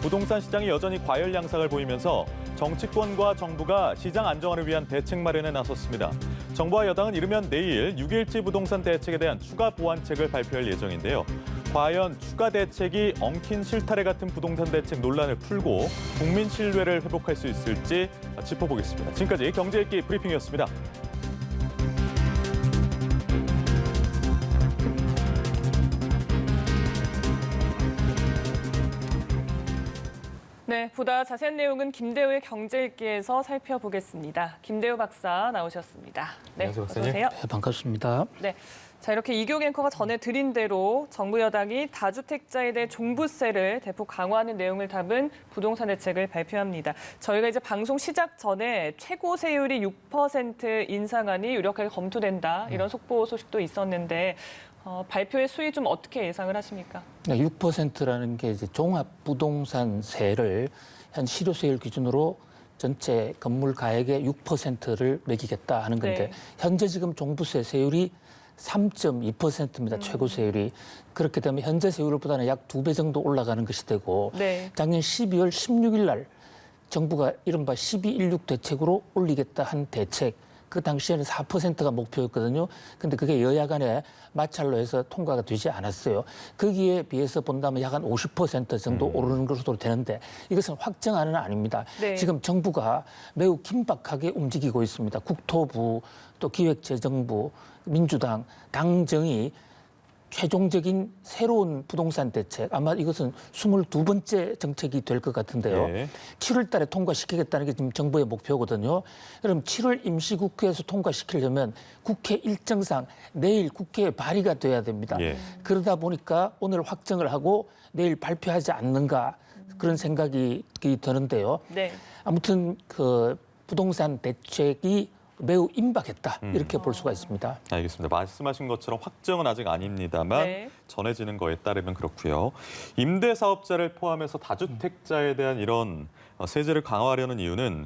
부동산 시장이 여전히 과열 양상을 보이면서 정치권과 정부가 시장 안정화를 위한 대책 마련에 나섰습니다. 정부와 여당은 이르면 내일 6.17 부동산 대책에 대한 추가 보완책을 발표할 예정인데요. 과연 추가 대책이 엉킨 실타래 같은 부동산 대책 논란을 풀고 국민 신뢰를 회복할 수 있을지 짚어보겠습니다. 지금까지 경제 읽기 브리핑이었습니다. 네, 보다 자세한 내용은 김대우의 경제읽기에서 살펴보겠습니다. 김대우 박사 나오셨습니다. 네, 안녕하세요, 어서 오세요. 네, 반갑습니다. 네, 자 이렇게 이규 앵커가 전에 드린 대로 정부 여당이 다주택자에 대해 종부세를 대폭 강화하는 내용을 담은 부동산 대책을 발표합니다. 저희가 이제 방송 시작 전에 최고 세율이 6% 인상안이 유력하게 검토된다 이런 속보 소식도 있었는데 발표의 수위 좀 어떻게 예상을 하십니까? 6%라는 게 이제 종합부동산세를 현 실효세율 기준으로 전체 건물 가액의 6%를 매기겠다 하는 건데 네. 현재 지금 종부세 세율이 3.2%입니다. 최고 세율이. 그렇게 되면 현재 세율보다는 약 2배 정도 올라가는 것이 되고 네. 작년 12월 16일 날 정부가 이른바 12.16 대책으로 올리겠다 한 대책 그 당시에는 4%가 목표였거든요. 근데 그게 여야 간에 마찰로 해서 통과가 되지 않았어요. 거기에 비해서 본다면 약 한 50% 정도 오르는 것으로 되는데 이것은 확정안은 아닙니다. 네. 지금 정부가 매우 긴박하게 움직이고 있습니다. 국토부, 또 기획재정부, 민주당, 당정이 최종적인 새로운 부동산 대책, 아마 이것은 22번째 정책이 될 것 같은데요. 네. 7월 달에 통과시키겠다는 게 지금 정부의 목표거든요. 그럼 7월 임시국회에서 통과시키려면 국회 일정상 내일 국회에 발의가 돼야 됩니다. 예. 그러다 보니까 오늘 확정을 하고 내일 발표하지 않는가 그런 생각이 드는데요. 네. 아무튼 그 부동산 대책이 매우 임박했다 이렇게 볼 수가 있습니다. 알겠습니다. 말씀하신 것처럼 확정은 아직 아닙니다만 네. 전해지는 거에 따르면 그렇고요. 임대사업자를 포함해서 다주택자에 대한 이런 세제를 강화하려는 이유는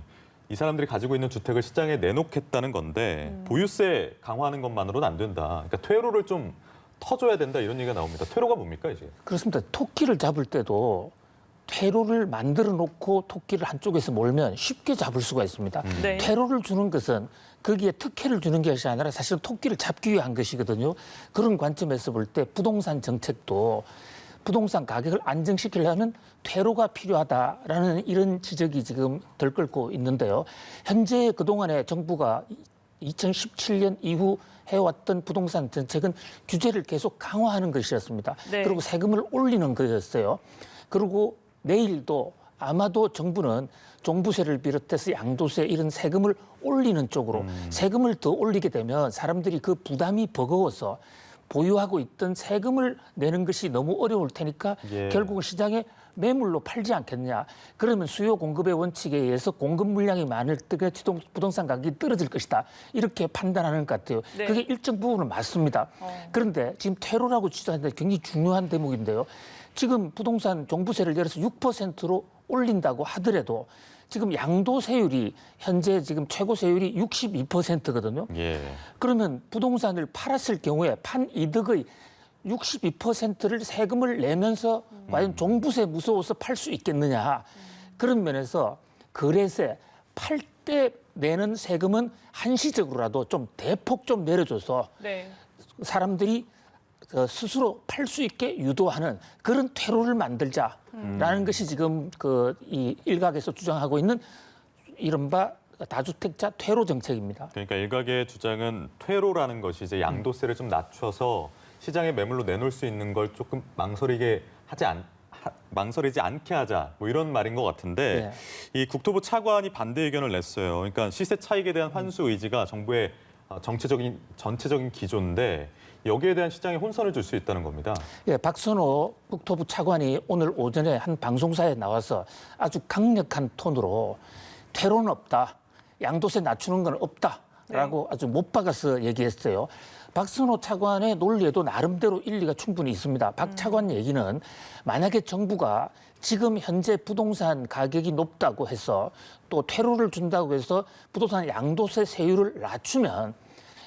이 사람들이 가지고 있는 주택을 시장에 내놓겠다는 건데 보유세 강화하는 것만으로는 안 된다. 그러니까 퇴로를 좀 터줘야 된다 이런 얘기가 나옵니다. 퇴로가 뭡니까 이제? 그렇습니다. 토끼를 잡을 때도 퇴로를 만들어 놓고 토끼를 한쪽에서 몰면 쉽게 잡을 수가 있습니다. 네. 퇴로를 주는 것은 거기에 특혜를 주는 것이 아니라 사실 토끼를 잡기 위한 것이거든요. 그런 관점에서 볼 때 부동산 정책도 부동산 가격을 안정시키려면 퇴로가 필요하다라는 이런 지적이 지금 들끓고 있는데요. 현재 그동안에 정부가 2017년 이후 해왔던 부동산 정책은 규제를 계속 강화하는 것이었습니다. 네. 그리고 세금을 올리는 거였어요. 그리고 내일도 아마도 정부는 종부세를 비롯해서 양도세 이런 세금을 올리는 쪽으로 세금을 더 올리게 되면 사람들이 그 부담이 버거워서 보유하고 있던 세금을 내는 것이 너무 어려울 테니까 예. 결국은 시장에 매물로 팔지 않겠냐. 그러면 수요 공급의 원칙에 의해서 공급 물량이 많을 때 부동산 가격이 떨어질 것이다. 이렇게 판단하는 것 같아요. 네. 그게 일정 부분은 맞습니다. 그런데 지금 퇴로라고 주장하는데 굉장히 중요한 대목인데요. 지금 부동산 종부세를 예를 들어서 6%로 올린다고 하더라도 지금 양도세율이 현재 지금 최고 세율이 62%거든요. 예. 그러면 부동산을 팔았을 경우에 판 이득의 62%를 세금을 내면서 과연 종부세 무서워서 팔 수 있겠느냐. 그런 면에서 거래세 팔 때 내는 세금은 한시적으로라도 좀 대폭 좀 내려줘서 네. 사람들이 스스로 팔 수 있게 유도하는 그런 퇴로를 만들자라는 것이 지금 이 일각에서 주장하고 있는 이른바 다주택자 퇴로 정책입니다. 그러니까 일각의 주장은 퇴로라는 것이 이제 양도세를 좀 낮춰서 시장에 매물로 내놓을 수 있는 걸 조금 망설이지 않게 하자 뭐 이런 말인 것 같은데 이 국토부 차관이 반대 의견을 냈어요. 그러니까 시세 차익에 대한 환수 의지가 정부의 전체적인 기조인데 여기에 대한 시장에 혼선을 줄 수 있다는 겁니다. 예, 박선호 국토부 차관이 오늘 오전에 한 방송사에 나와서 아주 강력한 톤으로 퇴로는 없다, 양도세 낮추는 건 없다라고 아주 못 박아서 얘기했어요. 박선호 차관의 논리에도 나름대로 일리가 충분히 있습니다. 박 차관 얘기는 만약에 정부가 지금 현재 부동산 가격이 높다고 해서 또 퇴로를 준다고 해서 부동산 양도세 세율을 낮추면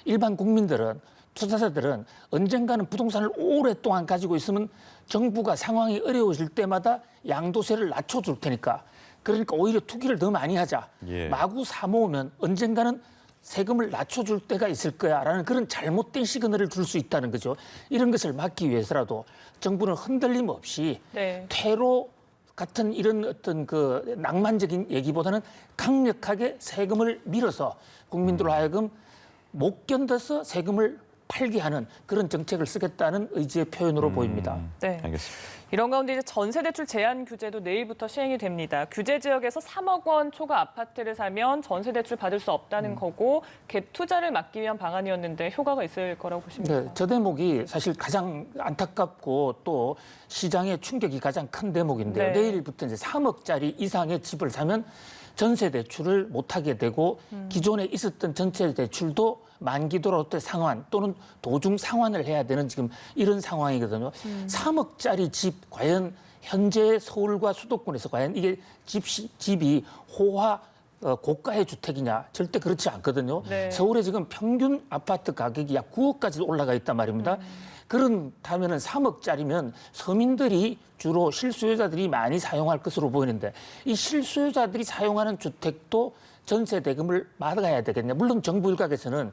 일반 국민들은 투자자들은 언젠가는 부동산을 오랫동안 가지고 있으면 정부가 상황이 어려워질 때마다 양도세를 낮춰줄 테니까 그러니까 오히려 투기를 더 많이 하자. 예. 마구 사모으면 언젠가는 세금을 낮춰줄 때가 있을 거야라는 그런 잘못된 시그널을 줄 수 있다는 거죠. 이런 것을 막기 위해서라도 정부는 흔들림 없이 네. 퇴로 같은 이런 어떤 그 낭만적인 얘기보다는 강력하게 세금을 밀어서 국민들로 하여금 못 견뎌서 세금을 팔게 하는 그런 정책을 쓰겠다는 의지의 표현으로 보입니다. 네. 알겠습니다. 이런 가운데 이제 전세대출 제한 규제도 내일부터 시행이 됩니다. 규제 지역에서 3억 원 초과 아파트를 사면 전세대출 받을 수 없다는 거고 갭 투자를 막기 위한 방안이었는데 효과가 있을 거라고 보십니까? 네, 저 대목이 사실 가장 안타깝고 또 시장의 충격이 가장 큰 대목인데요. 네. 내일부터 이제 3억짜리 이상의 집을 사면 전세 대출을 못하게 되고 기존에 있었던 전세 대출도 만기 돌아올 때 상환 또는 도중 상환을 해야 되는 지금 이런 상황이거든요. 3억짜리 집 과연 현재 서울과 수도권에서 과연 이게 집이 호화 고가의 주택이냐? 절대 그렇지 않거든요. 네. 서울에 지금 평균 아파트 가격이 약 9억까지 올라가 있단 말입니다. 그렇다면 3억짜리면 서민들이 주로 실수요자들이 많이 사용할 것으로 보이는데 이 실수요자들이 사용하는 주택도 전세 대금을 막아야 되겠냐. 물론 정부 일각에서는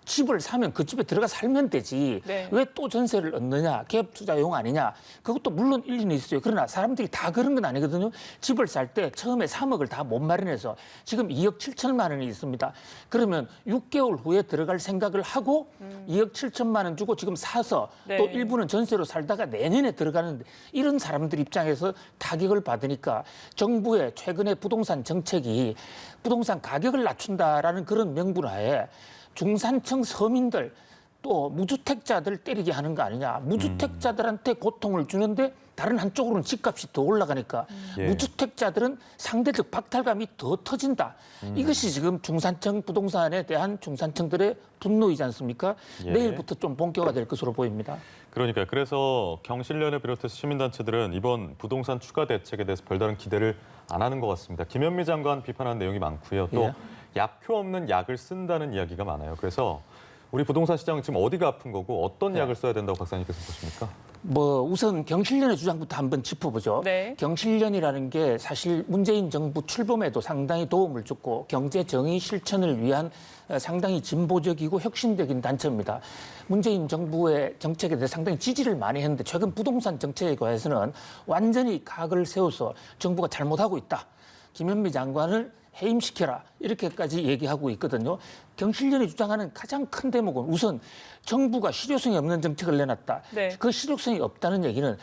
집을 사면 그 집에 들어가 살면 되지. 네. 왜 또 전세를 얻느냐. 갭 투자용 아니냐. 그것도 물론 일리는 있어요. 그러나 사람들이 다 그런 건 아니거든요. 집을 살 때 처음에 3억을 다 못 마련해서 지금 2억 7천만 원이 있습니다. 그러면 6개월 후에 들어갈 생각을 하고 2억 7천만 원 주고 지금 사서 네. 또 일부는 전세로 살다가 내년에 들어가는데 이런 사람들 입장에서 타격을 받으니까 정부의 최근의 부동산 정책이 부동산 가격을 낮춘다라는 그런 명분하에 중산층 서민들 또 무주택자들 때리게 하는 거 아니냐. 무주택자들한테 고통을 주는데 다른 한쪽으로는 집값이 더 올라가니까 예. 무주택자들은 상대적 박탈감이 더 터진다. 이것이 지금 중산층 부동산에 대한 중산층들의 분노이지 않습니까? 예. 내일부터 좀 본격화될 것으로 보입니다. 그러니까요. 그래서 경실련을 비롯해서 시민단체들은 이번 부동산 추가 대책에 대해서 별다른 기대를 안 하는 것 같습니다. 김현미 장관 비판하는 내용이 많고요. 또 예. 약효 없는 약을 쓴다는 이야기가 많아요. 그래서 우리 부동산 시장은 지금 어디가 아픈 거고 어떤 네. 약을 써야 된다고 박사님께서 보십니까? 우선 경실련의 주장부터 한번 짚어보죠. 네. 경실련이라는 게 사실 문재인 정부 출범에도 상당히 도움을 줬고 경제 정의 실천을 위한 상당히 진보적이고 혁신적인 단체입니다. 문재인 정부의 정책에 대해 상당히 지지를 많이 했는데 최근 부동산 정책에 관해서는 완전히 각을 세워서 정부가 잘못하고 있다. 김현미 장관을 해임시켜라 이렇게까지 얘기하고 있거든요. 경실련이 주장하는 가장 큰 대목은 우선 정부가 실효성이 없는 정책을 내놨다. 네. 그 실효성이 없다는 얘기는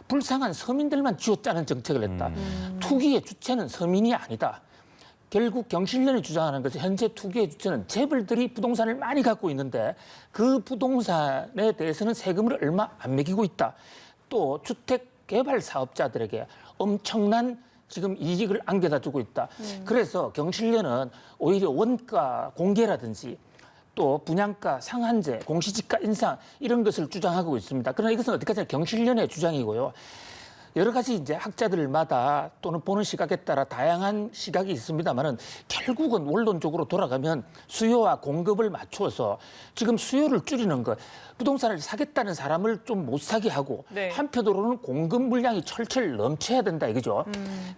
불쌍한 서민들만 쥐어짜는 정책을 했다. 투기의 주체는 서민이 아니다. 결국 경실련이 주장하는 것은 현재 투기의 주체는 재벌들이 부동산을 많이 갖고 있는데 그 부동산에 대해서는 세금을 얼마 안 매기고 있다. 또 주택 개발 사업자들에게 엄청난 지금 이익을 안겨다 주고 있다. 그래서 경실련은 오히려 원가 공개라든지 또 분양가 상한제, 공시지가 인상 이런 것을 주장하고 있습니다. 그러나 이것은 어디까지나 경실련의 주장이고요. 여러 가지 이제 학자들마다 또는 보는 시각에 따라 다양한 시각이 있습니다만은 결국은 원론적으로 돌아가면 수요와 공급을 맞추어서 지금 수요를 줄이는 것, 부동산을 사겠다는 사람을 좀 못 사게 하고 네. 한편으로는 공급 물량이 철철 넘쳐야 된다 이거죠.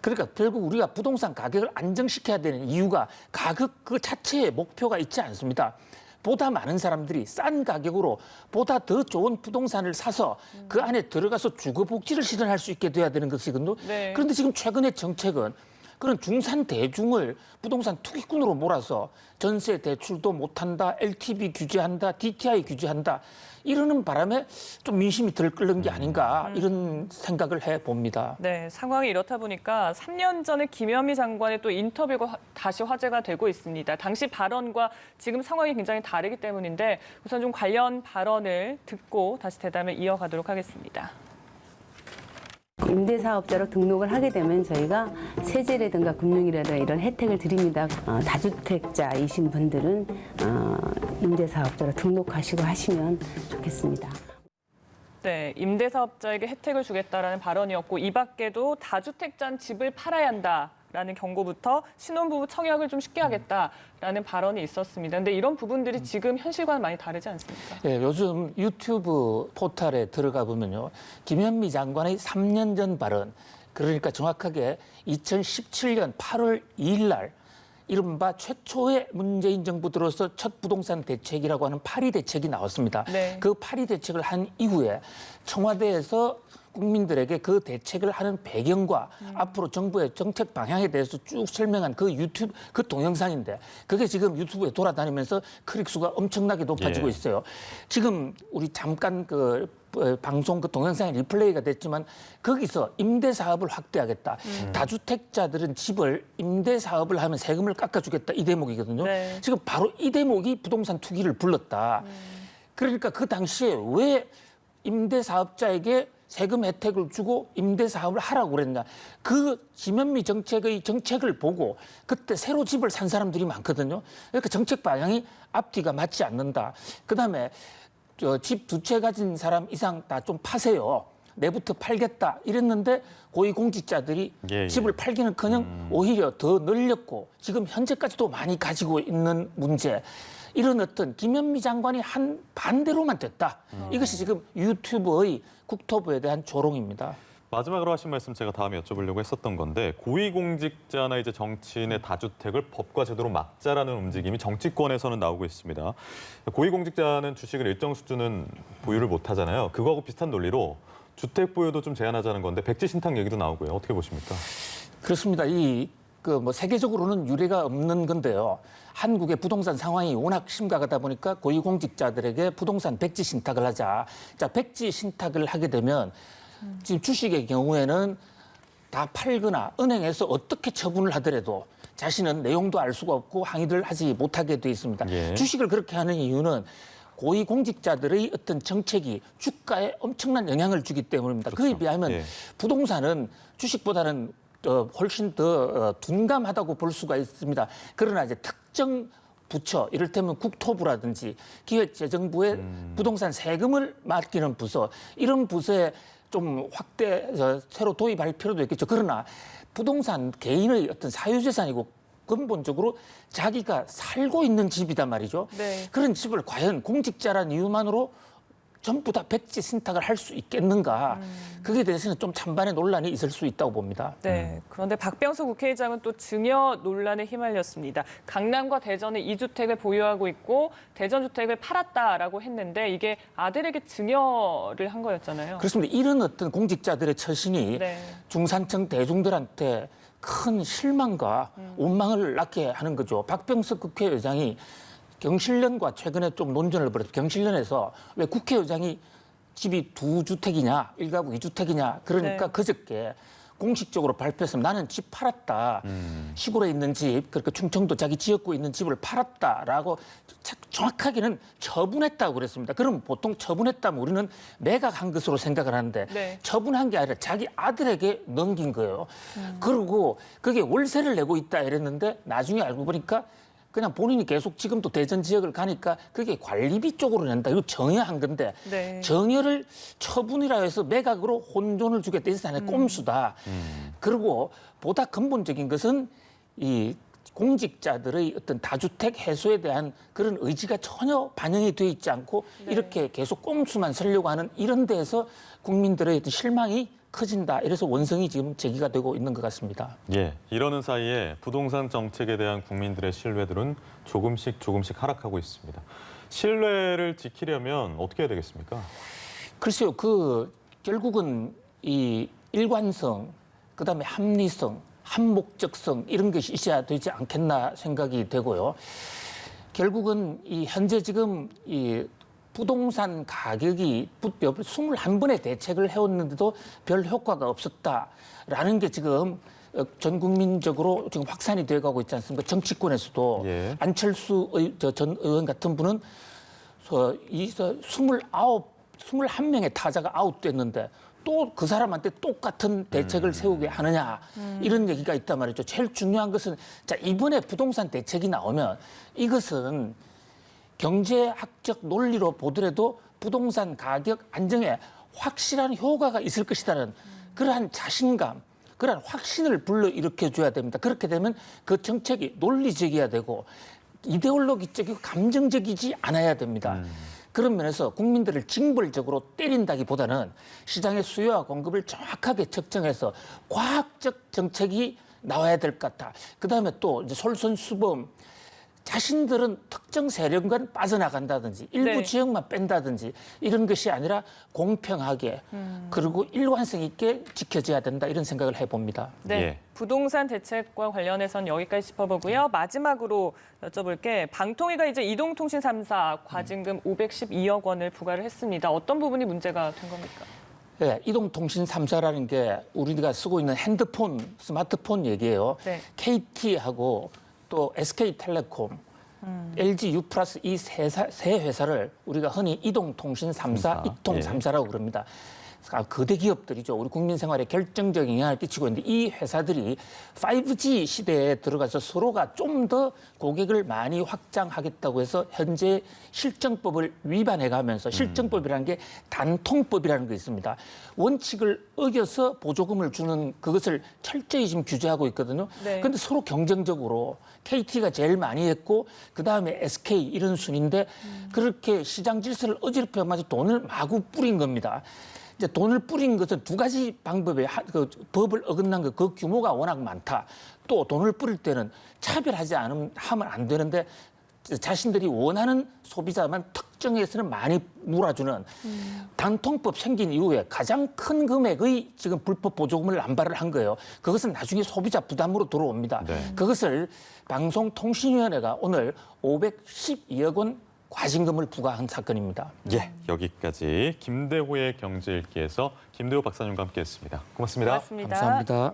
그러니까 결국 우리가 부동산 가격을 안정시켜야 되는 이유가 가격 그 자체의 목표가 있지 않습니다. 보다 많은 사람들이 싼 가격으로 보다 더 좋은 부동산을 사서 그 안에 들어가서 주거복지를 실현할 수 있게 돼야 되는 것이거든요. 네. 그런데 지금 최근의 정책은 그런 중산 대중을 부동산 투기꾼으로 몰아서 전세 대출도 못한다, LTV 규제한다, DTI 규제한다 이러는 바람에 좀 민심이 들끓는 게 아닌가 이런 생각을 해봅니다. 네, 상황이 이렇다 보니까 3년 전에 김현미 장관의 또 인터뷰가 다시 화제가 되고 있습니다. 당시 발언과 지금 상황이 굉장히 다르기 때문인데 우선 좀 관련 발언을 듣고 다시 대담을 이어가도록 하겠습니다. 임대사업자로 등록을 하게 되면 저희가 세제라든가 금융이라든가 이런 혜택을 드립니다. 다주택자이신 분들은 임대사업자로 등록하시고 하시면 좋겠습니다. 네, 임대사업자에게 혜택을 주겠다라는 발언이었고 이 밖에도 다주택자는 집을 팔아야 한다. 라는 경고부터 신혼부부 청약을 좀 쉽게 하겠다라는 발언이 있었습니다. 근데 이런 부분들이 지금 현실과는 많이 다르지 않습니까? 예, 요즘 유튜브 포털에 들어가 보면요. 김현미 장관의 3년 전 발언, 그러니까 정확하게 2017년 8월 2일 날 이른바 최초의 문재인 정부 들어서 첫 부동산 대책이라고 하는 8.2 대책이 나왔습니다. 네. 그 8.2 대책을 한 이후에 청와대에서 국민들에게 그 대책을 하는 배경과 앞으로 정부의 정책 방향에 대해서 쭉 설명한 그 유튜브, 그 동영상인데 그게 지금 유튜브에 돌아다니면서 클릭수가 엄청나게 높아지고 예. 있어요. 지금 우리 잠깐 그 방송 그 동영상이 리플레이가 됐지만 거기서 임대 사업을 확대하겠다. 다주택자들은 집을 임대 사업을 하면 세금을 깎아주겠다. 이 대목이거든요. 네. 지금 바로 이 대목이 부동산 투기를 불렀다. 그러니까 그 당시에 왜 임대 사업자에게 세금 혜택을 주고 임대 사업을 하라고 그랬냐. 그 김현미 정책의 정책을 보고 그때 새로 집을 산 사람들이 많거든요. 그러니까 정책 방향이 앞뒤가 맞지 않는다. 그다음에 집 두 채 가진 사람 이상 다 좀 파세요. 내부터 팔겠다 이랬는데 고위공직자들이 예, 예. 집을 팔기는커녕 오히려 더 늘렸고 지금 현재까지도 많이 가지고 있는 문제. 이런 어떤 김현미 장관이 한 반대로만 됐다. 이것이 지금 유튜브의 국토부에 대한 조롱입니다. 마지막으로 하신 말씀 제가 다음에 여쭤보려고 했었던 건데 고위공직자나 이제 정치인의 다주택을 법과 제도로 막자라는 움직임이 정치권에서는 나오고 있습니다. 고위공직자는 주식을 일정 수준은 보유를 못 하잖아요. 그거하고 비슷한 논리로 주택 보유도 좀 제한하자는 건데 백지 신탁 얘기도 나오고요. 어떻게 보십니까? 그렇습니다. 세계적으로는 유례가 없는 건데요. 한국의 부동산 상황이 워낙 심각하다 보니까 고위공직자들에게 부동산 백지 신탁을 하자. 자, 백지 신탁을 하게 되면 지금 주식의 경우에는 다 팔거나 은행에서 어떻게 처분을 하더라도 자신은 내용도 알 수가 없고 항의를 하지 못하게 돼 있습니다. 예. 주식을 그렇게 하는 이유는 고위공직자들의 어떤 정책이 주가에 엄청난 영향을 주기 때문입니다. 그렇죠. 그에 비하면 예. 부동산은 주식보다는 훨씬 더 둔감하다고 볼 수가 있습니다. 그러나 이제 특정 부처, 이를테면 국토부라든지 기획재정부에 부동산 세금을 맡기는 부서, 이런 부서에 좀 새로 도입할 필요도 있겠죠. 그러나 부동산 개인의 어떤 사유재산이고 근본적으로 자기가 살고 있는 집이단 말이죠. 네. 그런 집을 과연 공직자란 이유만으로 전부 다 백지 신탁을 할 수 있겠는가. 그게 대해서는 좀 찬반의 논란이 있을 수 있다고 봅니다. 네. 그런데 박병석 국회의장은 또 증여 논란에 휘말렸습니다. 강남과 대전에 2주택을 보유하고 있고 대전 주택을 팔았다라고 했는데 이게 아들에게 증여를 한 거였잖아요. 그렇습니다. 이런 어떤 공직자들의 처신이 네. 중산층 대중들한테 큰 실망과 원망을 낳게 하는 거죠. 박병석 국회의장이 경실련과 최근에 좀 논전을 벌였죠. 경실련에서 왜 국회의장이 집이 2주택이냐, 1가구 2주택이냐. 그러니까 네. 그저께 공식적으로 발표했으면 나는 집 팔았다. 시골에 있는 집, 그러니까 충청도 자기 지역구에 있는 집을 팔았다라고 정확하게는 처분했다고 그랬습니다. 그럼 보통 처분했다면 우리는 매각한 것으로 생각을 하는데 네. 처분한 게 아니라 자기 아들에게 넘긴 거예요. 그리고 그게 월세를 내고 있다 이랬는데 나중에 알고 보니까 그냥 본인이 계속 지금도 대전 지역을 가니까 그게 관리비 쪽으로 낸다. 이거 정여한 건데 네. 정여를 처분이라 해서 매각으로 혼돈을 주겠다. 이것은 하나의 꼼수다. 그리고 보다 근본적인 것은 이 공직자들의 어떤 다주택 해소에 대한 그런 의지가 전혀 반영이 돼 있지 않고 네. 이렇게 계속 꼼수만 쓰려고 하는 이런 데에서 국민들의 어떤 실망이 커진다. 이래서 원성이 지금 제기가 되고 있는 것 같습니다. 예, 이러는 사이에 부동산 정책에 대한 국민들의 신뢰들은 조금씩 하락하고 있습니다. 신뢰를 지키려면 어떻게 해야 되겠습니까? 글쎄요, 결국은 이 일관성, 그다음에 합리성, 한목적성 이런 것이 있어야 되지 않겠나 생각이 되고요. 결국은 이 현재 지금 이 부동산 가격이 21번의 대책을 해왔는데도 별 효과가 없었다라는 게 지금 전 국민적으로 지금 확산이 되어가고 있지 않습니까? 정치권에서도 예. 안철수 전 의원 같은 분은 21명의 타자가 아웃됐는데 또 그 사람한테 똑같은 대책을 세우게 하느냐 이런 얘기가 있단 말이죠. 제일 중요한 것은 자 이번에 부동산 대책이 나오면 이것은 경제학적 논리로 보더라도 부동산 가격 안정에 확실한 효과가 있을 것이라는 그러한 자신감 그런 확신을 불러일으켜 줘야 됩니다. 그렇게 되면 그 정책이 논리적이어야 되고 이데올로기적이고 감정적이지 않아야 됩니다. 그런 면에서 국민들을 징벌적으로 때린다기보다는 시장의 수요와 공급을 정확하게 측정해서 과학적 정책이 나와야 될 것 같다. 그다음에 또 이제 솔선수범 자신들은 특정 세력만 빠져나간다든지 일부 네. 지역만 뺀다든지 이런 것이 아니라 공평하게 그리고 일관성 있게 지켜져야 된다 이런 생각을 해봅니다. 네. 예. 부동산 대책과 관련해선 여기까지 짚어보고요. 마지막으로 여쭤볼게 방통위가 이제 이동통신 3사 과징금 512억 원을 부과를 했습니다. 어떤 부분이 문제가 된 겁니까? 예, 이동통신 3사라는 게 우리가 쓰고 있는 핸드폰, 스마트폰 얘기예요. 네. KT하고 또 SK텔레콤, LG U+, 이 세 회사를 우리가 흔히 이동통신 3사, 이통 예. 3사라고 그럽니다. 거대 기업들이죠. 우리 국민 생활에 결정적인 영향을 끼치고 있는데 이 회사들이 5G 시대에 들어가서 서로가 좀 더 고객을 많이 확장하겠다고 해서 현재 실정법을 위반해가면서 실정법이라는 게 단통법이라는 게 있습니다. 원칙을 어겨서 보조금을 주는 그것을 철저히 지금 규제하고 있거든요. 네. 그런데 서로 경쟁적으로 KT가 제일 많이 했고 그다음에 SK 이런 순인데 그렇게 시장 질서를 어지럽혀가지고 돈을 마구 뿌린 겁니다. 이제 돈을 뿌린 것은 두 가지 방법에 그 법을 어긋난 그 규모가 워낙 많다. 또 돈을 뿌릴 때는 차별하지 하면 안 되는데 자신들이 원하는 소비자만 특정해서는 많이 몰아주는 단통법 생긴 이후에 가장 큰 금액의 지금 불법 보조금을 남발을 한 거예요. 그것은 나중에 소비자 부담으로 들어옵니다. 네. 그것을 방송통신위원회가 오늘 512억 원 과징금을 부과한 사건입니다. 예, 여기까지 김대호의 경제일기에서 김대호 박사님과 함께했습니다. 고맙습니다. 고맙습니다. 감사합니다.